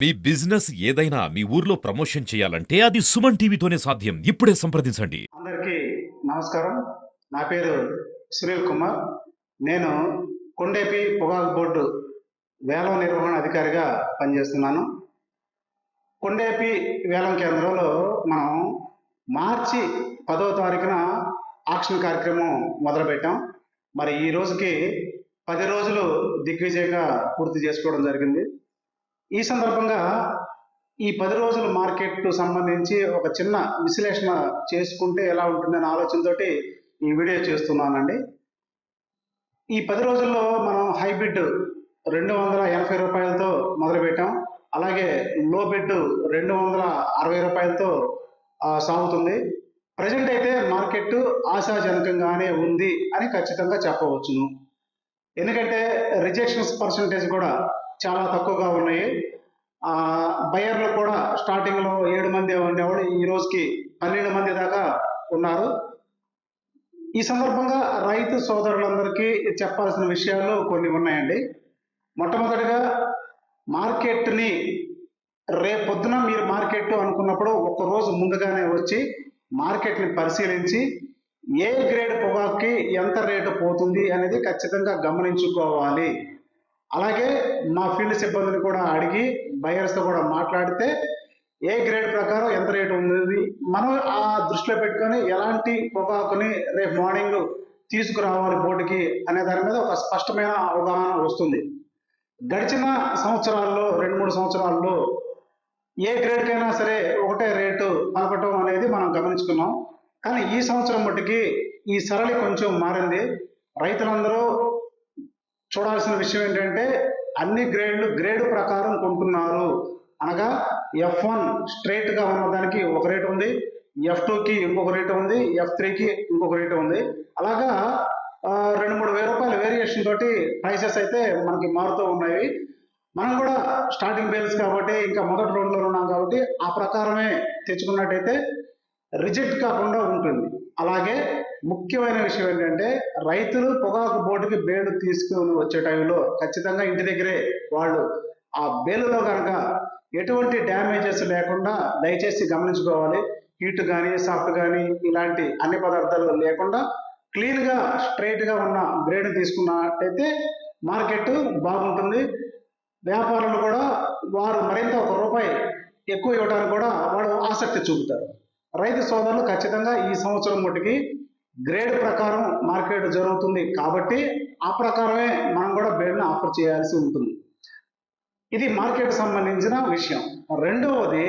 మీ business ఏదైనా మీ ఊర్లో promotion చేయాలంటే అది సుమన్ టీవీతోనే సాధ్యం. ఇప్పుడే సంప్రదించండి. అందరికీ నమస్కారం. నా పేరు సునీల్ కుమార్. నేను కొండేపి పొగాకు బోర్డు వేలం నిర్వహణ అధికారిగా పనిచేస్తున్నాను. కొండేపి వేలం కేంద్రంలో మనం మార్చి 10వ తారీఖున ఆక్షన్ కార్యక్రమం మొదలుపెట్టాం. మరి ఈ రోజుకి 10 రోజులు దిగ్విజయంగా పూర్తి చేసుకోవడం జరిగింది. ఈ సందర్భంగా ఈ 10 రోజుల మార్కెట్ సంబంధించి ఒక చిన్న విశ్లేషణ చేసుకుంటే ఎలా ఉంటుందనే ఆలోచనతోటి ఈ వీడియో చేస్తున్నానండి. ఈ 10 రోజుల్లో మనం హైబ్రిడ్ 280 రూపాయలతో మొదలుపెట్టాం. అలాగే లో బిడ్ 260 రూపాయలతో సాగుతుంది. ప్రజెంట్ అయితే మార్కెట్ ఆశాజనకంగానే ఉంది అని ఖచ్చితంగా చెప్పవచ్చును. ఎందుకంటే రిజెక్షన్స్ పర్సంటేజ్ కూడా చాలా తక్కువగా ఉన్నాయి. బయర్లు కూడా స్టార్టింగ్లో 7 మంది ఉండేవాళ్ళు, ఈ రోజుకి 12 మంది దాకా ఉన్నారు. ఈ సందర్భంగా రైతు సోదరులందరికీ చెప్పాల్సిన విషయాలు కొన్ని ఉన్నాయండి. మొట్టమొదటిగా మార్కెట్ని రేపొద్దున మీరు మార్కెట్ అనుకున్నప్పుడు ఒక రోజు ముందుగానే వచ్చి మార్కెట్ని పరిశీలించి ఏ గ్రేడ్ పొగాకుకి ఎంత రేటు పోతుంది అనేది ఖచ్చితంగా గమనించుకోవాలి. అలాగే మా ఫీల్డ్ సిబ్బందిని కూడా అడిగి బయర్స్తో కూడా మాట్లాడితే ఏ గ్రేడ్ ప్రకారం ఎంత రేటు ఉంది మనం ఆ దృష్టిలో పెట్టుకొని ఎలాంటి పొగాకుని రేపు మార్నింగ్ తీసుకురావాలి బోర్డుకి అనే దాని మీద ఒక స్పష్టమైన అవగాహన వస్తుంది. గడిచిన సంవత్సరాల్లో 2-3 సంవత్సరాల్లో ఏ గ్రేడ్కైనా సరే ఒకటే రేటు పలకటం అనేది మనం గమనించుకున్నాం. కానీ ఈ సంవత్సరం మట్టుకి ఈ సరళి కొంచెం మారింది. రైతులందరూ చూడాల్సిన విషయం ఏంటంటే అన్ని గ్రేడు ప్రకారం కొంటున్నారు. అనగా F1 స్ట్రైట్గా ఉన్నదానికి ఒక రేటు ఉంది, F2కి ఇంకొక రేటు ఉంది, F3కి ఇంకొక రేటు ఉంది. అలాగా 2-3 వేల రూపాయల వేరియేషన్ తోటి ప్రైసెస్ అయితే మనకి మారుతూ ఉన్నాయి. మనం కూడా స్టార్టింగ్ బేల్స్ కాబట్టి ఇంకా మొదటి రౌండ్లో ఉన్నాం కాబట్టి ఆ ప్రకారమే తెచ్చుకున్నట్టయితే రిజెక్ట్ కాకుండా ఉంటుంది. అలాగే ముఖ్యమైన విషయం ఏంటంటే రైతులు పొగాకు బోర్డుకి బేలు తీసుకుని వచ్చే టైంలో ఖచ్చితంగా ఇంటి దగ్గరే వాళ్ళు ఆ బేలులో కనుక ఎటువంటి డ్యామేజెస్ లేకుండా దయచేసి గమనించుకోవాలి. హీట్ కానీ సాఫ్ట్ కానీ ఇలాంటి అన్ని పదార్థాలు లేకుండా క్లీన్గా స్ట్రైట్గా ఉన్న గ్రేడ్ తీసుకున్నట్టయితే మార్కెట్ బాగుంటుంది. వ్యాపారులు కూడా వారు మరింత ₹1 ఎక్కువ ఇవ్వడానికి కూడా వాడు ఆసక్తి చూపుతారు. రైతు సోదరులు ఖచ్చితంగా ఈ సంవత్సరం మటుకి గ్రేడ్ ప్రకారం మార్కెట్ జరుగుతుంది కాబట్టి ఆ ప్రకారమే మనం కూడా బేడ్ని ఆఫర్ చేయాల్సి ఉంటుంది. ఇది మార్కెట్ సంబంధించిన విషయం. రెండవది,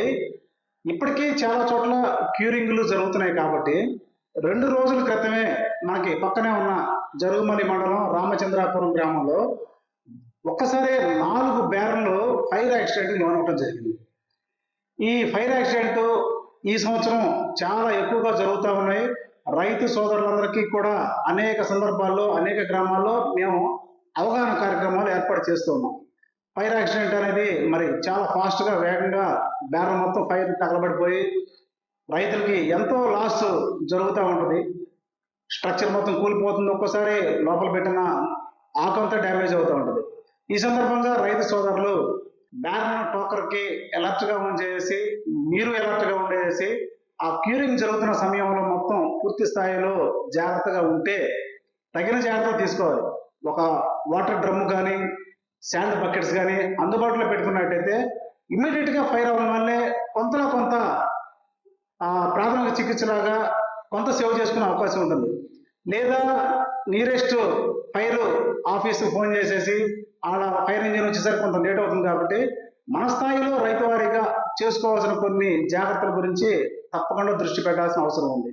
ఇప్పటికీ చాలా చోట్ల క్యూరింగ్లు జరుగుతున్నాయి కాబట్టి 2 రోజుల క్రితమే మనకి పక్కనే ఉన్న జరుగుమలి మండలం రామచంద్రాపురం గ్రామంలో ఒక్కసారి 4 బ్యారెన్లు ఫైర్ యాక్సిడెంట్ లోనవడం జరిగింది. ఈ ఫైర్ యాక్సిడెంట్ ఈ సంవత్సరం చాలా ఎక్కువగా జరుగుతూ ఉన్నాయి. రైతు సోదరులందరికీ కూడా అనేక సందర్భాల్లో అనేక గ్రామాల్లో మేము అవగాహన కార్యక్రమాలు ఏర్పాటు చేస్తూ ఉన్నాం. ఫైర్ యాక్సిడెంట్ అనేది మరి చాలా ఫాస్ట్గా వేగంగా బ్యారెన్ మొత్తం ఫైర్ తగలబడిపోయి రైతులకి ఎంతో లాస్ జరుగుతూ ఉంటుంది. స్ట్రక్చర్ మొత్తం కూలిపోతుంది, ఒక్కోసారి లోపల పెట్టిన ఆకంతా డ్యామేజ్ అవుతూ ఉంటుంది. ఈ సందర్భంగా రైతు సోదరులు బ్యారెన్ టోకర్కి అలర్ట్గా ఉండేసి మీరు అలర్ట్గా ఉండేసి ఆ క్యూరింగ్ జరుగుతున్న సమయంలో మొత్తం పూర్తి స్థాయిలో జాగ్రత్తగా ఉంటే తగిన జాగ్రత్తలు తీసుకోవాలి. ఒక వాటర్ డ్రమ్ కానీ శాండ్ బకెట్స్ కానీ అందుబాటులో పెట్టుకున్నట్టయితే ఇమ్మీడియట్గా ఫైర్ అవ్వడం వల్లే కొంతలో కొంత ప్రాథమిక చికిత్సలాగా కొంత సేవ్ చేసుకునే అవకాశం ఉంటుంది. లేదా నియరెస్ట్ ఫైర్ ఆఫీస్కి ఫోన్ చేసేసి ఆడ ఫైర్ ఇంజిన్ వచ్చేసరికి కొంత లేట్ అవుతుంది కాబట్టి మన స్థాయిలో రైతు వారీగా చేసుకోవాల్సిన కొన్ని జాగ్రత్తల గురించి తప్పకుండా దృష్టి పెట్టాల్సిన అవసరం ఉంది.